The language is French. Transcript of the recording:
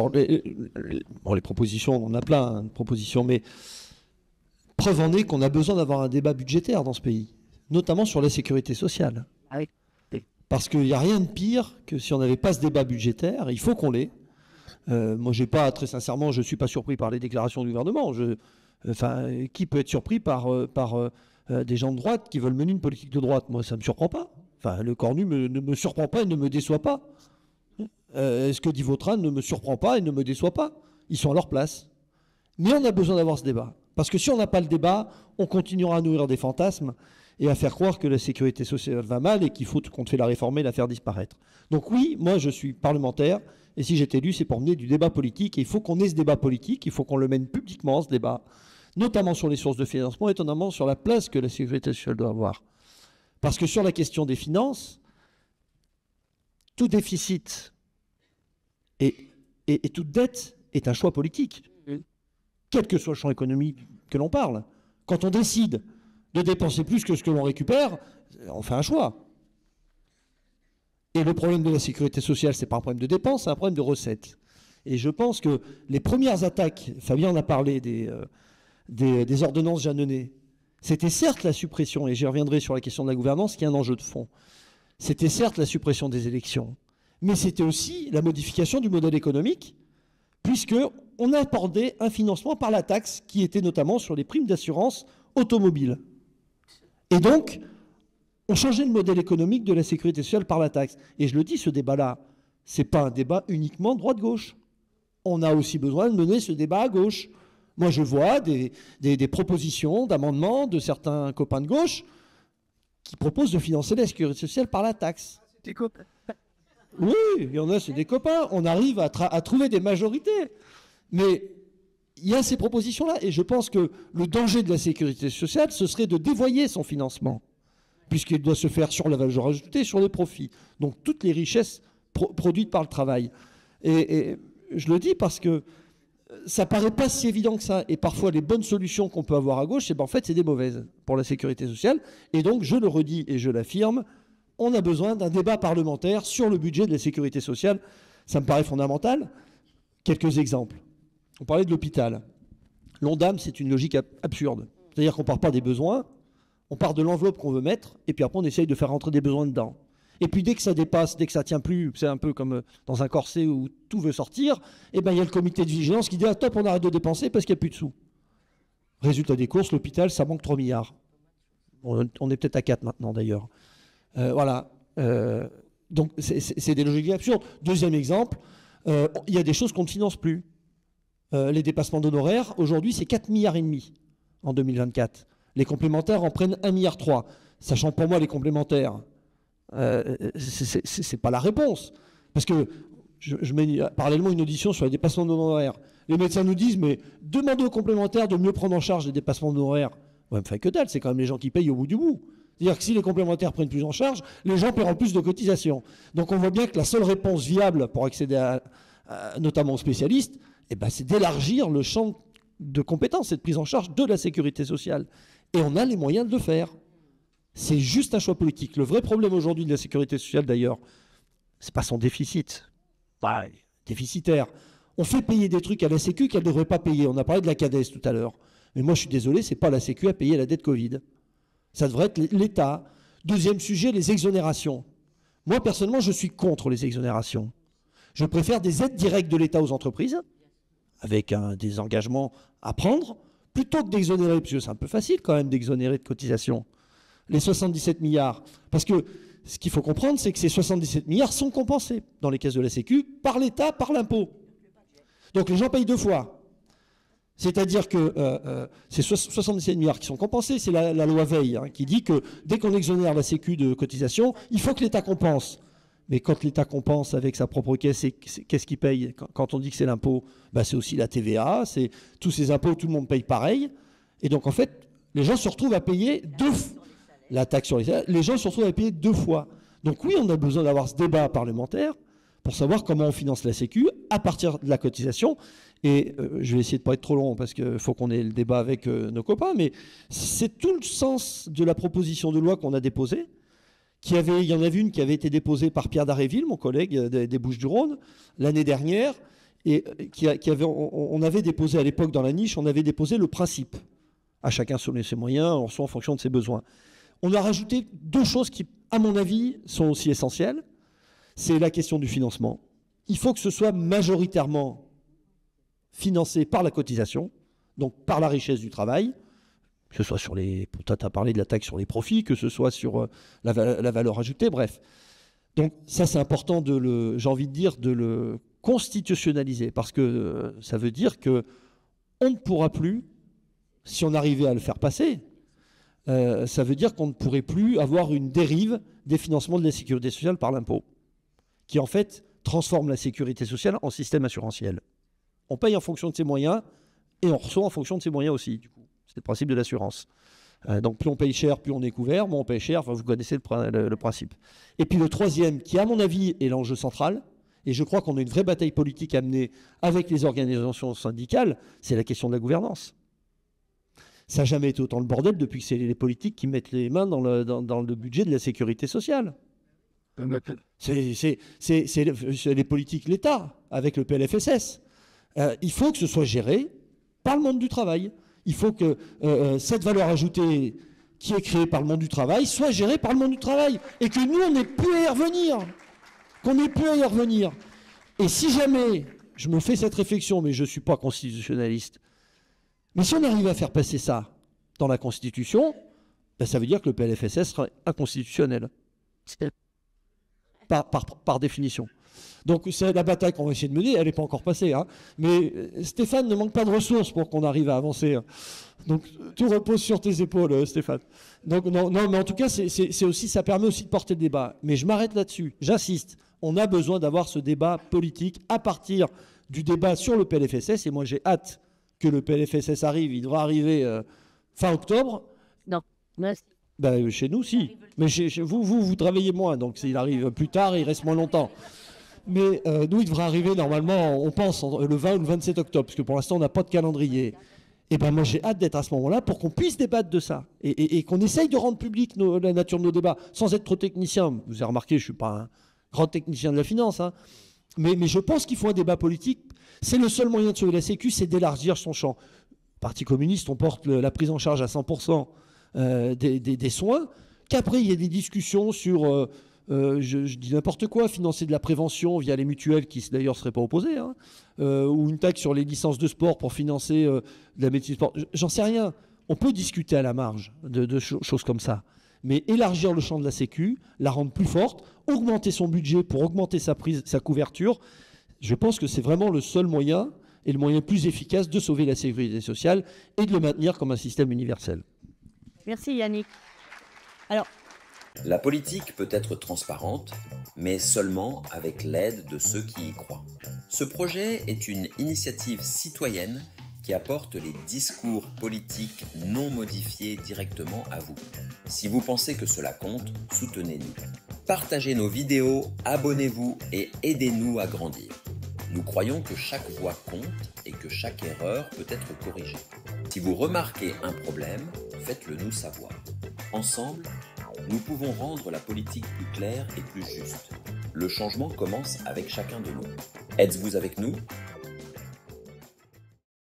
Bon, les propositions, on en a plein, hein, de propositions, mais preuve en est qu'on a besoin d'avoir un débat budgétaire dans ce pays, notamment sur la sécurité sociale. Ah oui. Parce qu'il n'y a rien de pire que si on n'avait pas ce débat budgétaire, il faut qu'on l'ait. Moi, très sincèrement, je ne suis pas surpris par les déclarations du gouvernement. Qui peut être surpris par des gens de droite qui veulent mener une politique de droite? Moi, ça ne me surprend pas. Enfin, le Cornu ne me surprend pas et ne me déçoit pas. Ce que dit Vautrin ne me surprend pas et ne me déçoit pas. Ils sont à leur place. Mais on a besoin d'avoir ce débat. Parce que si on n'a pas le débat, on continuera à nourrir des fantasmes et à faire croire que la sécurité sociale va mal et qu'il faut qu'on fait la réformer et la faire disparaître. Donc oui, moi je suis parlementaire, et si j'étais élu, c'est pour mener du débat politique, et il faut qu'on ait ce débat politique, il faut qu'on le mène publiquement, ce débat, notamment sur les sources de financement, et notamment sur la place que la sécurité sociale doit avoir. Parce que sur la question des finances, tout déficit et toute dette est un choix politique, quel que soit le champ économique que l'on parle. Quand on décide de dépenser plus que ce que l'on récupère, on fait un choix. Et le problème de la sécurité sociale, ce n'est pas un problème de dépenses, c'est un problème de recettes. Et je pense que les premières attaques, Fabien en a parlé des ordonnances Jeanneney, c'était certes la suppression, et j'y reviendrai sur la question de la gouvernance, qui est un enjeu de fond. C'était certes la suppression des élections, mais c'était aussi la modification du modèle économique, puisqu'on a accordé un financement par la taxe, qui était notamment sur les primes d'assurance automobile. Et donc, on changeait le modèle économique de la sécurité sociale par la taxe. Et je le dis, ce débat-là, ce n'est pas un débat uniquement droite-gauche. On a aussi besoin de mener ce débat à gauche. Moi, je vois des propositions d'amendements de certains copains de gauche qui proposent de financer la sécurité sociale par la taxe. Des copains. Oui, il y en a, c'est des copains. On arrive à trouver des majorités. Mais il y a ces propositions-là. Et je pense que le danger de la sécurité sociale, ce serait de dévoyer son financement, puisqu'il doit se faire sur la valeur ajoutée, sur les profits. Donc toutes les richesses produites par le travail. Et je le dis parce que ça paraît pas si évident que ça. Et parfois, les bonnes solutions qu'on peut avoir à gauche, en fait, c'est des mauvaises pour la sécurité sociale. Et donc, je le redis et je l'affirme, on a besoin d'un débat parlementaire sur le budget de la sécurité sociale. Ça me paraît fondamental. Quelques exemples. On parlait de l'hôpital. L'ONDAM, c'est une logique absurde. C'est-à-dire qu'on ne part pas des besoins, on part de l'enveloppe qu'on veut mettre, et puis après on essaye de faire rentrer des besoins dedans. Et puis dès que ça dépasse, dès que ça ne tient plus, c'est un peu comme dans un corset où tout veut sortir, et ben il y a le comité de vigilance qui dit « Ah top, on arrête de dépenser parce qu'il n'y a plus de sous ». Résultat des courses, l'hôpital, ça manque 3 milliards. On est peut-être à 4 maintenant d'ailleurs. Voilà. Donc c'est des logiques absurdes. Deuxième exemple, il y a des choses qu'on ne finance plus. Les dépassements d'honoraires, aujourd'hui, c'est 4,5 milliards en 2024. Les complémentaires en prennent 1,3 milliard. Sachant pour moi, les complémentaires, c'est pas la réponse. Parce que je mets parallèlement une audition sur les dépassements d'honoraires. Les médecins nous disent, mais demandez aux complémentaires de mieux prendre en charge les dépassements d'honoraires. Ouais, mais que dalle, c'est quand même les gens qui payent au bout du bout. C'est-à-dire que si les complémentaires prennent plus en charge, les gens paieront plus de cotisations. Donc on voit bien que la seule réponse viable pour accéder notamment aux spécialistes, c'est d'élargir le champ de compétences et de prise en charge de la sécurité sociale. Et on a les moyens de le faire. C'est juste un choix politique. Le vrai problème aujourd'hui de la sécurité sociale, d'ailleurs, c'est pas son déficit. Déficitaire. On fait payer des trucs à la Sécu qu'elle ne devrait pas payer. On a parlé de la CADES tout à l'heure. Mais moi, je suis désolé, c'est pas la Sécu à payer la dette Covid. Ça devrait être l'État. Deuxième sujet, les exonérations. Moi, personnellement, je suis contre les exonérations. Je préfère des aides directes de l'État aux entreprises, avec des engagements à prendre, plutôt que d'exonérer, parce que c'est un peu facile quand même d'exonérer de cotisations, les 77 milliards. Parce que ce qu'il faut comprendre, c'est que ces 77 milliards sont compensés dans les caisses de la Sécu par l'État, par l'impôt. Donc les gens payent deux fois. C'est-à-dire que ces 77 milliards qui sont compensés, c'est la loi Veil qui dit que dès qu'on exonère la Sécu de cotisation, il faut que l'État compense. Mais quand l'État compense avec sa propre caisse, qu'est-ce qu'il paye? Quand on dit que c'est l'impôt, c'est aussi la TVA, c'est tous ces impôts, tout le monde paye pareil. Et donc en fait, les gens se retrouvent à payer la taxe sur les salaires, les gens se retrouvent à payer deux fois. Donc oui, on a besoin d'avoir ce débat parlementaire pour savoir comment on finance la Sécu à partir de la cotisation. Et je vais essayer de ne pas être trop long parce qu'il faut qu'on ait le débat avec nos copains, mais c'est tout le sens de la proposition de loi qu'on a déposée. Il y en avait une qui avait été déposée par Pierre Daréville, mon collègue des Bouches-du-Rhône, l'année dernière, et on avait déposé à l'époque dans la niche, on avait déposé le principe. À chacun selon ses moyens, soit en fonction de ses besoins. On a rajouté 2 choses qui, à mon avis, sont aussi essentielles. C'est la question du financement. Il faut que ce soit majoritairement financé par la cotisation, donc par la richesse du travail, que ce soit sur les... Toi, tu as parlé de la taxe sur les profits, que ce soit sur la valeur ajoutée, bref. Donc ça, c'est important j'ai envie de dire, de le constitutionnaliser, parce que ça veut dire qu'on ne pourra plus, si on arrivait à le faire passer, ça veut dire qu'on ne pourrait plus avoir une dérive des financements de la sécurité sociale par l'impôt, qui en fait transforme la sécurité sociale en système assurantiel. On paye en fonction de ses moyens et on reçoit en fonction de ses moyens aussi, du coup. C'est le principe de l'assurance. Donc plus on paye cher, plus on est couvert. Moins on paye cher, enfin, vous connaissez le principe. Et puis le troisième, qui à mon avis est l'enjeu central, et je crois qu'on a une vraie bataille politique à mener avec les organisations syndicales, c'est la question de la gouvernance. Ça n'a jamais été autant le bordel depuis que c'est les politiques qui mettent les mains dans le budget de la sécurité sociale. C'est les politiques, l'État, avec le PLFSS. Il faut que ce soit géré par le monde du travail. Il faut que cette valeur ajoutée qui est créée par le monde du travail soit gérée par le monde du travail. Et que nous, on n'ait plus à y revenir. Qu'on n'ait plus à y revenir. Et si jamais, je me fais cette réflexion, mais je ne suis pas constitutionnaliste, mais si on arrive à faire passer ça dans la Constitution, ben ça veut dire que le PLFSS sera inconstitutionnel. Par définition. Donc c'est la bataille qu'on va essayer de mener, elle n'est pas encore passée. Hein. Mais Stéphane ne manque pas de ressources pour qu'on arrive à avancer. Donc tout repose sur tes épaules, Stéphane. Donc non, mais en tout cas, c'est aussi, ça permet aussi de porter le débat. Mais je m'arrête là-dessus, j'insiste. On a besoin d'avoir ce débat politique à partir du débat sur le PLFSS. Et moi, j'ai hâte que le PLFSS arrive. Il devra arriver fin octobre. Non, merci. Ben, chez nous, si. Mais vous travaillez moins. Donc s'il arrive plus tard, il reste moins longtemps. Mais nous, il devrait arriver normalement, on pense, le 20 ou le 27 octobre, parce que pour l'instant, on n'a pas de calendrier. Et ben moi, j'ai hâte d'être à ce moment-là pour qu'on puisse débattre de ça. Et qu'on essaye de rendre public la nature de nos débats, sans être trop technicien. Vous avez remarqué, je ne suis pas un grand technicien de la finance. Hein. Mais je pense qu'il faut un débat politique. C'est le seul moyen de sauver la Sécu, c'est d'élargir son champ. Parti communiste, on porte la prise en charge à 100% des soins. Qu'après, il y a des discussions sur... je dis n'importe quoi, financer de la prévention via les mutuelles qui d'ailleurs ne seraient pas opposées, hein, ou une taxe sur les licences de sport pour financer de la médecine sport. J'en sais rien. On peut discuter à la marge de choses comme ça. Mais élargir le champ de la Sécu, la rendre plus forte, augmenter son budget pour augmenter sa couverture, je pense que c'est vraiment le seul moyen et le moyen plus efficace de sauver la sécurité sociale et de le maintenir comme un système universel. Merci Yannick. Alors, la politique peut être transparente, mais seulement avec l'aide de ceux qui y croient. Ce projet est une initiative citoyenne qui apporte les discours politiques non modifiés directement à vous. Si vous pensez que cela compte, soutenez-nous. Partagez nos vidéos, abonnez-vous et aidez-nous à grandir. Nous croyons que chaque voix compte et que chaque erreur peut être corrigée. Si vous remarquez un problème, faites-le nous savoir. Ensemble, nous pouvons rendre la politique plus claire et plus juste. Le changement commence avec chacun de nous. Êtes-vous avec nous ?